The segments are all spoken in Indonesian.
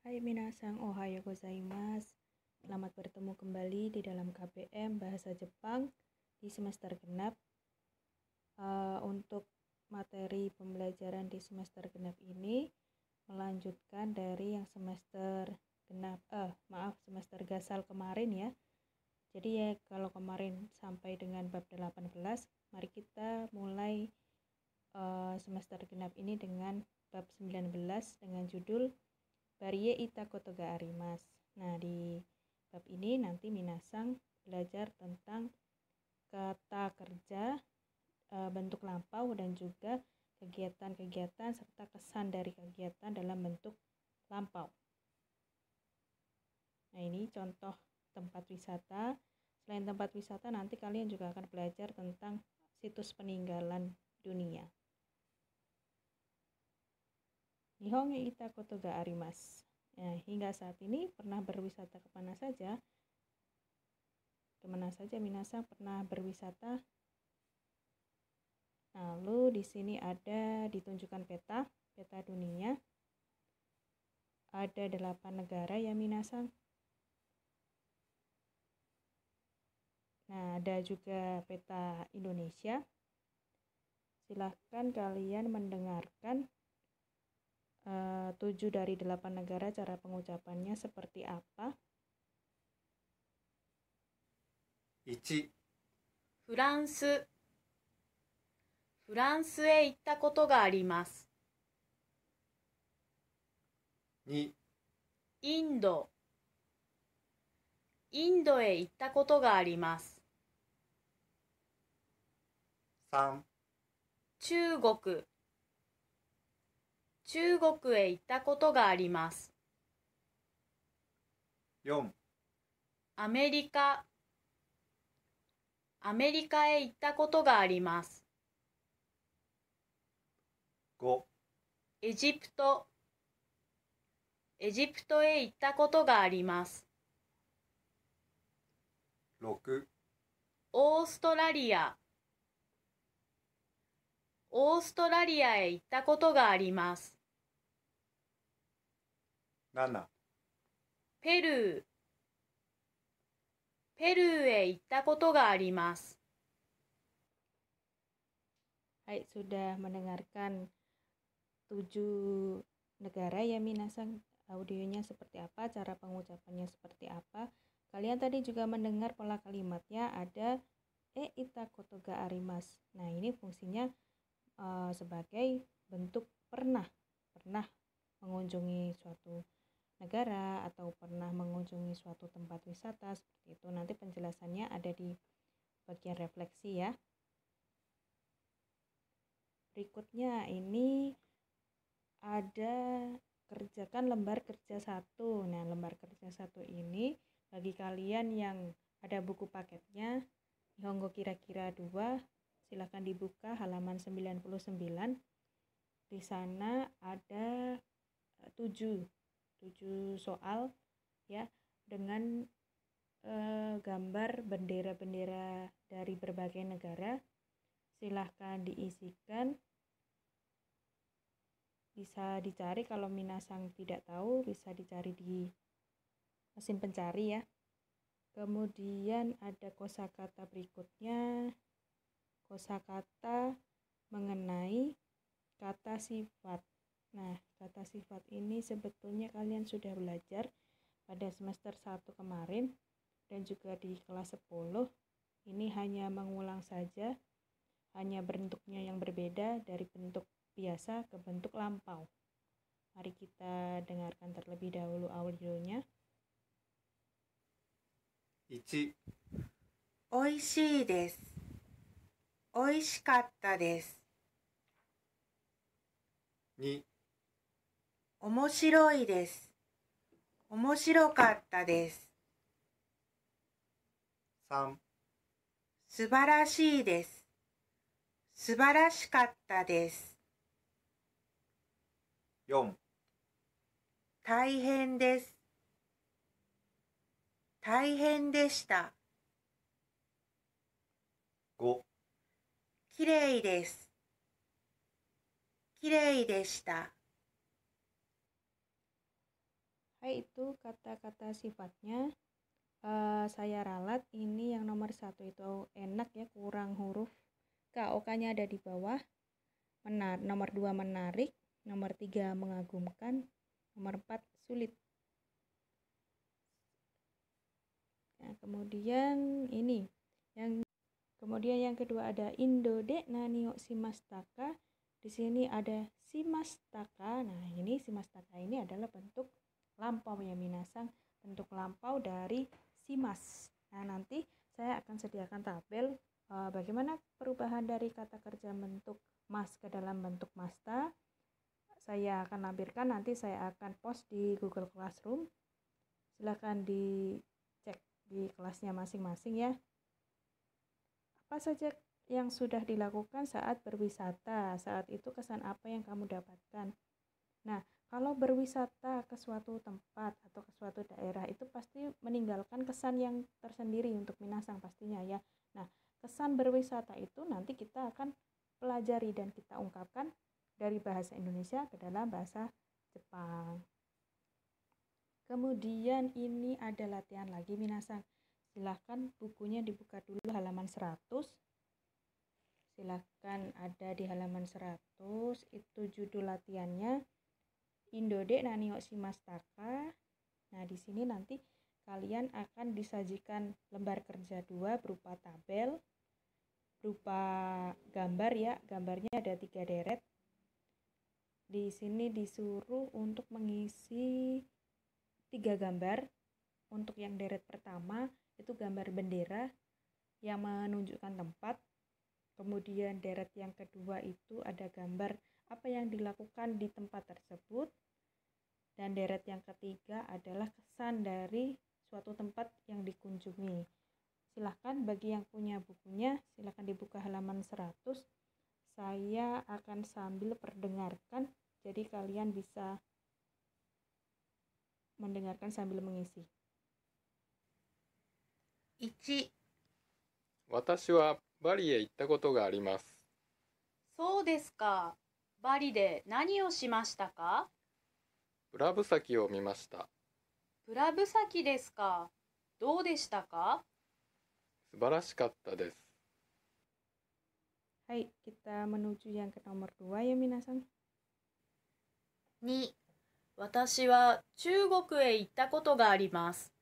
Hai minasang, ohayo gozaimasu. Selamat bertemu kembali di dalam KBM Bahasa Jepang di semester genap. Untuk materi pembelajaran di semester genap ini melanjutkan dari yang semester genap, semester gasal kemarin ya. Jadi ya kalau kemarin sampai dengan bab 18, mari kita mulai semester genap ini dengan bab 19 dengan judul Barie ita koto ga arimasu. Nah, di bab ini nanti minasang belajar tentang kata kerja, bentuk lampau dan juga kegiatan-kegiatan serta kesan dari kegiatan dalam bentuk lampau. Nah, ini contoh tempat wisata. Selain tempat wisata, nanti kalian juga akan belajar tentang situs peninggalan dunia. Nihon ita koto ga arimasu. Nah, hingga saat ini pernah berwisata kemana saja? Kemana saja minasang pernah berwisata? Lalu di sini ada ditunjukkan peta dunia. Ada 8 negara ya minasang. Nah, ada juga peta Indonesia. Silahkan kalian mendengarkan 7 dari 8 negara cara pengucapannya seperti apa. 1、フランス。フランスへ行ったことがあります。2、インド。インドへ行ったことがあります。3、中国。中国へ行ったことがあります。4、アメリカ。アメリカへ行ったことがあります。5、エジプト。エジプトへ行ったことがあります。6、オーストラリア。オーストラリアへ行ったことがあります。7、ペルー。ペルーへ行ったことがあります。Hai, sudah mendengarkan 7 negara ya minasang, audionya seperti apa, cara pengucapannya seperti apa. Kalian tadi juga mendengar pola kalimatnya ada ita koto ga arimasu. Nah, ini fungsinya sebagai bentuk pernah mengunjungi suatu negara atau pernah mengunjungi suatu tempat wisata seperti itu. Nanti penjelasannya ada di bagian refleksi ya. Berikutnya ini ada kerjakan lembar kerja 1. Nah, lembar kerja 1 ini bagi kalian yang ada buku paketnya Nihongo kira-kira 2, silakan dibuka halaman 99. Di sana ada 7 soal ya dengan gambar bendera-bendera dari berbagai negara. Silahkan diisikan. Bisa dicari kalau minasang tidak tahu, bisa dicari di mesin pencari ya. Kemudian ada kosakata berikutnya. Kosakata mengenai kata sifat. Nah, kata sifat ini sebetulnya kalian sudah belajar pada semester 1 kemarin dan juga di kelas 10. Ini hanya mengulang saja, hanya bentuknya yang berbeda dari bentuk biasa ke bentuk lampau. Mari kita dengarkan terlebih dahulu audionya. 1、おいしいです。おいしかったです。2、面白いです。面白かったです。3、素晴らしいです。素晴らしかったです。4、大変です。大変でした。5、きれいです。きれいでした。Hai, itu kata-kata sifatnya. Saya ralat ini yang nomor 1 itu enak ya, kurang huruf. OK-nya ada di bawah. Nomor 2 menarik, nomor 3 mengagumkan, nomor 4 sulit. Nah, kemudian yang kedua ada Indo de nanio shimashitaka. Di sini ada shimashitaka. Nah, ini shimashitaka ini adalah bentuk lampau ya minasang, bentuk lampau dari shimas. Nah, nanti saya akan sediakan tabel bagaimana perubahan dari kata kerja bentuk mas ke dalam bentuk masta. Saya akan lampirkan, nanti saya akan post di Google Classroom. Silakan dicek di kelasnya masing-masing ya. Apa saja yang sudah dilakukan saat berwisata? Saat itu kesan apa yang kamu dapatkan? Nah, kalau berwisata ke suatu tempat atau ke suatu daerah itu pasti meninggalkan kesan yang tersendiri untuk minasang pastinya ya. Nah, kesan berwisata itu nanti kita akan pelajari dan kita ungkapkan dari bahasa Indonesia ke dalam bahasa Jepang. Kemudian ini ada latihan lagi minasang. Silahkan bukunya dibuka dulu halaman 100. Silahkan ada di halaman 100. Itu judul latihannya Indo de nanio shimashitaka. Nah, di sini nanti kalian akan disajikan lembar kerja 2 berupa tabel, berupa gambar ya. Gambarnya ada 3 deret. Di sini disuruh untuk mengisi 3 gambar. Untuk yang deret pertama itu gambar bendera yang menunjukkan tempat. Kemudian deret yang kedua itu ada gambar apa yang dilakukan di tempat tersebut. Dan deret yang ketiga adalah kesan dari suatu tempat yang dikunjungi. Silahkan bagi yang punya bukunya, silahkan dibuka halaman 100. Saya akan sambil perdengarkan, jadi kalian bisa mendengarkan sambil mengisi. 1、私はバリへ行ったことがあります。そうですか。バリで何をしましたか？ブラブ岬を見ました。ブラブ岬ですか。どうでしたか？素晴らしかったです。Hai, kita menuju yang ke nomor 2 ya minasang. 2、私は中国へ行ったことがあります。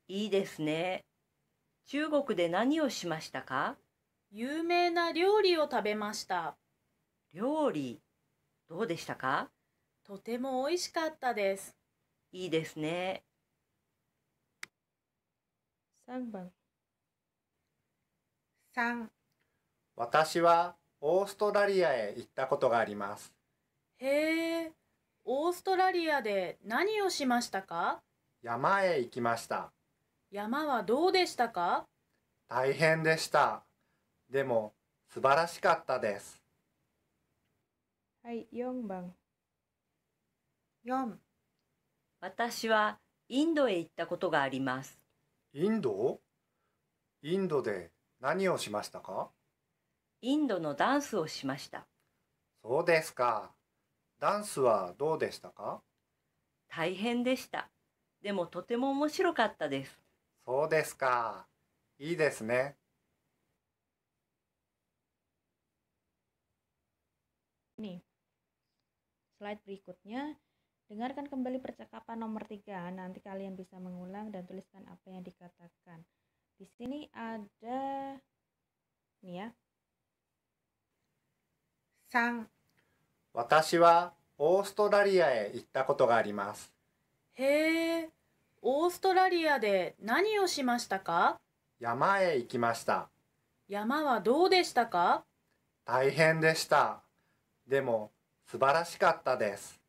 いいですね。中国で何をしましたか？有名な料理を食べました。料理、どうでしたか？とても美味しかったです。いいですね。3番。3、私はオーストラリアへ行ったことがあります。へえ、オーストラリアで何をしましたか？山へ行きました。山はどうでしたか？大変でした。でも素晴らしかったです。Hai, 4番。4、私はインドへ行ったことがあります。インド？インドで何をしましたか？インドのダンスをしました。そうですか。ダンスはどうでしたか？大変でした。でもとても面白かったです。そうですか。いいですね。Nih, slide berikutnya. Dengarkan kembali percakapan nomor 3. Nanti kalian bisa mengulang dan tuliskan apa yang dikatakan. Di sini ada nih ya. 3、私はオーストラリアへ行ったことがあります。へえ、オーストラリアで何をしましたか？山へ行きました。山はどうでしたか？大変でした。でも素晴らしかったです。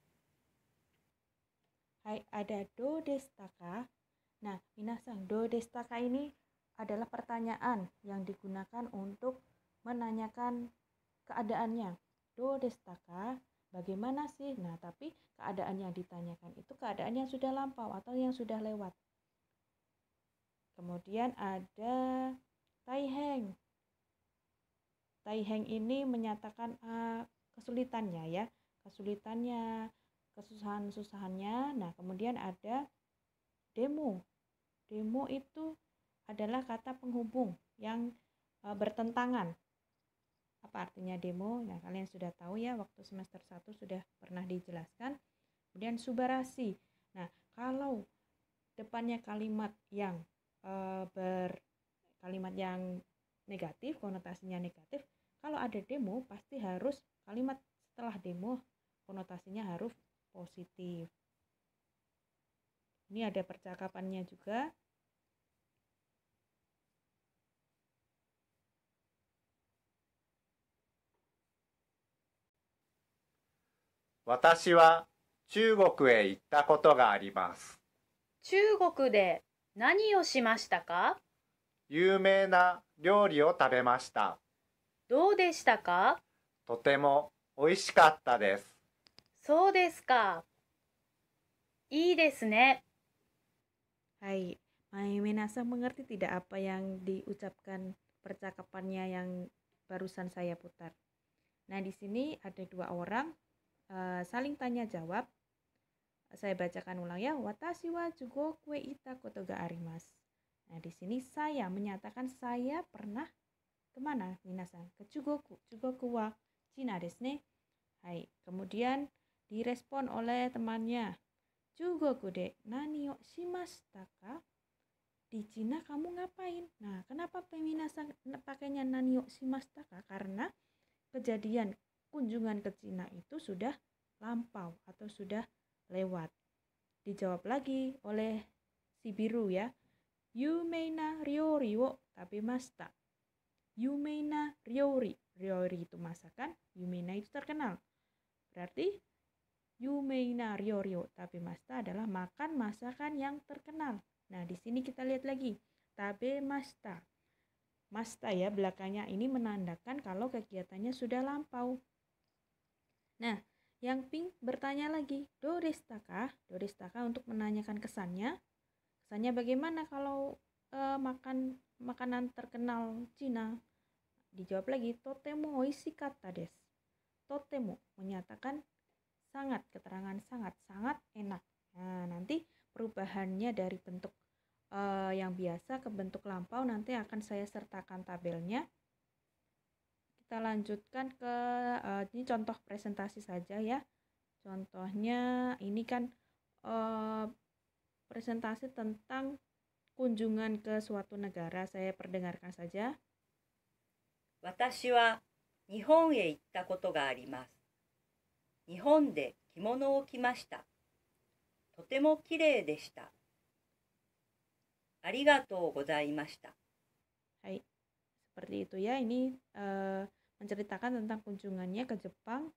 Hai, ada do destaka. Nah, minasang, do destaka ini adalah pertanyaan yang digunakan untuk menanyakan keadaannya. Do destaka, bagaimana sih? Nah, tapi keadaan yang ditanyakan itu keadaan yang sudah lampau atau yang sudah lewat. Kemudian ada taiheng. Taiheng ini menyatakan kesulitannya ya. Kesulitannya, kesusahan-susahannya. Nah, kemudian ada demo. Demo itu adalah kata penghubung yang bertentangan. Apa artinya demo? Nah, kalian sudah tahu ya, waktu semester 1 sudah pernah dijelaskan. Kemudian subarasi. Nah, kalau depannya kalimat yang kalimat yang negatif, konotasinya negatif, kalau ada demo pasti harus kalimat setelah demo konotasinya harus positif. Ini ada percakapannya juga. 私は中国へ行ったことがあります。中国で何をしましたか？有名な料理を食べました。どうでしたか？とても美味しかったです。そうですか。いいですね。Hai, Mai Minasa mengerti tidak apa yang diucapkan percakapannya yang barusan saya putar? Nah, di sini ada dua orang saling tanya jawab. Saya bacakan ulang ya. Watashi wa jugoku e ita koto ga arimasu. Nah, di sini saya menyatakan saya pernah kemana, minasan? Ke Chugoku. Chugoku wa Cina desu ne. Hai, kemudian direspon oleh temannya. Chugoku de nani o shimashita ka? Di Cina kamu ngapain? Nah, kenapa minasan pakainya nani o shimashita ka? Karena kejadian kunjungan ke Cina itu sudah lampau atau sudah lewat. Dijawab lagi oleh si biru ya. Yumei na ryori wo tabemashita. Yumei na ryori. Ryori itu masakan, yumei na itu terkenal. Berarti yumei na ryori wo tabemashita adalah makan masakan yang terkenal. Nah, di sini kita lihat lagi. Tabemashita. Mashita ya belakangnya ini menandakan kalau kegiatannya sudah lampau. Nah, yang pink bertanya lagi, dorestaka? Dorestaka untuk menanyakan kesannya. Kesannya bagaimana kalau makan makanan terkenal Cina? Dijawab lagi, totemo oishikatta desu. Totemo menyatakan sangat, keterangan sangat enak. Nah, nanti perubahannya dari bentuk yang biasa ke bentuk lampau nanti akan saya sertakan tabelnya. Kita lanjutkan ke ini contoh presentasi saja ya. Contohnya ini kan presentasi tentang kunjungan ke suatu negara. Saya perdengarkan saja. 私は日本へ行ったことがあります。日本で着物を着ました。とてもきれいでした。ありがとうございました。 Hai, seperti itu ya. Ini menceritakan tentang kunjungannya ke Jepang.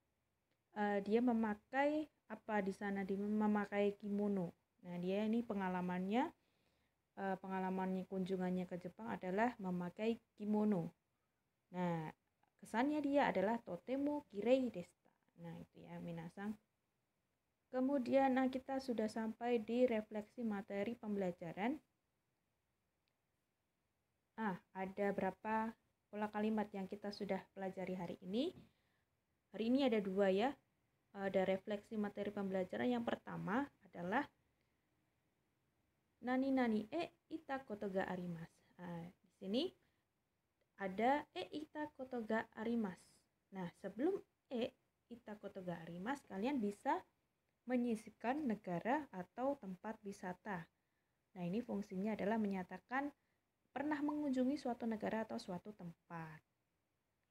Dia memakai apa di sana? Dia memakai kimono. Nah, dia ini pengalamannya kunjungannya ke Jepang adalah memakai kimono. Nah, kesannya dia adalah totemo kirei deshita. Nah, itu ya minasang. Kemudian kita sudah sampai di refleksi materi pembelajaran. Ada berapa pola kalimat yang kita sudah pelajari hari ini. Hari ini ada dua ya. Ada refleksi materi pembelajaran. Yang pertama adalah nani nani ita koto ga arimasu. Di sini ada ita koto ga arimasu. Nah, sebelum ita koto ga arimasu, kalian bisa menyisipkan negara atau tempat wisata. Nah, ini fungsinya adalah menyatakan pernah mengunjungi suatu negara atau suatu tempat.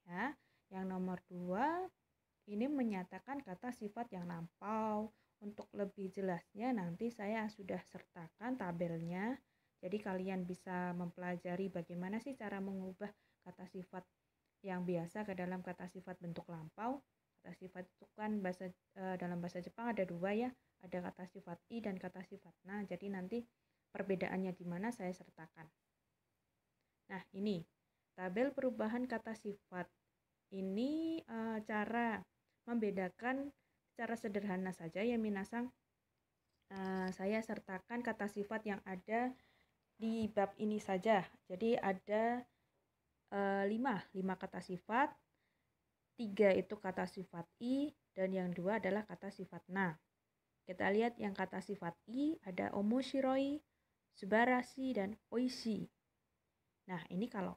Ya, yang nomor 2 ini menyatakan kata sifat yang lampau. Untuk lebih jelasnya nanti saya sudah sertakan tabelnya. Jadi kalian bisa mempelajari bagaimana sih cara mengubah kata sifat yang biasa ke dalam kata sifat bentuk lampau. Kata sifat itu kan dalam bahasa Jepang ada dua ya. Ada kata sifat i dan kata sifat na. Jadi nanti perbedaannya di mana saya sertakan. Nah, ini tabel perubahan kata sifat. Ini cara membedakan secara sederhana saja ya minasang. Saya sertakan kata sifat yang ada di bab ini saja. Jadi ada 5 kata sifat. 3 itu kata sifat i dan yang 2 adalah kata sifat na. Kita lihat yang kata sifat i ada omoshiroi, subarashi, dan oishi. Nah, ini kalau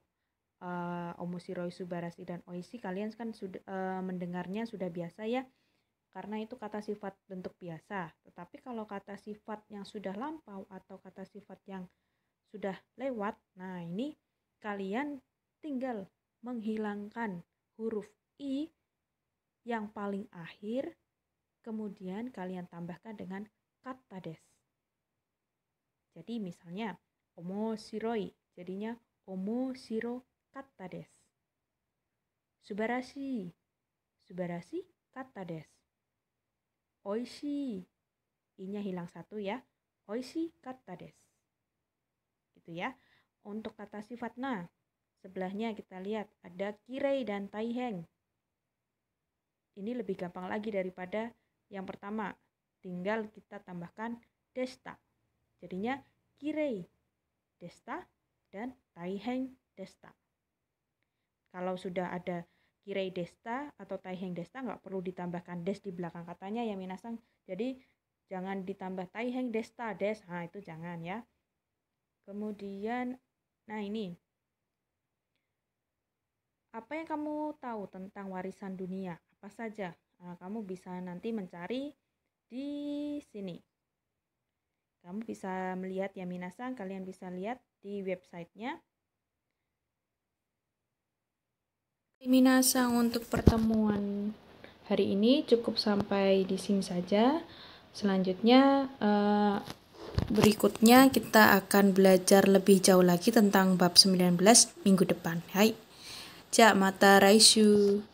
omoshiroi, subarashi, dan oishi kalian kan sudah mendengarnya sudah biasa ya, karena itu kata sifat bentuk biasa. Tetapi kalau kata sifat yang sudah lampau atau kata sifat yang sudah lewat, nah ini kalian tinggal menghilangkan huruf i yang paling akhir, kemudian kalian tambahkan dengan kata des. Jadi misalnya omoshiroi jadinya omoshiro kata des. Subarashi, subarashi kata des. Oishi, i-nya hilang satu ya. Oishi kata des. Gitu ya. Untuk kata sifat na, sebelahnya kita lihat ada kirei dan taiheng. Ini lebih gampang lagi daripada yang pertama. Tinggal kita tambahkan desta. Jadinya kirei desta dan taiheng desta. Kalau sudah ada kirei desta atau taiheng desta, nggak perlu ditambahkan des di belakang katanya ya minasang. Jadi jangan ditambah taiheng desta des. Nah itu jangan ya. Kemudian, nah ini. Apa yang kamu tahu tentang warisan dunia? Apa saja? Nah, kamu bisa nanti mencari di sini. Kamu bisa melihat ya minasang, kalian bisa lihat di websitenya. Minasang, untuk pertemuan hari ini cukup sampai di sini saja. Selanjutnya berikutnya kita akan belajar lebih jauh lagi tentang bab 19 minggu depan. Hai. Ja, mata raishu.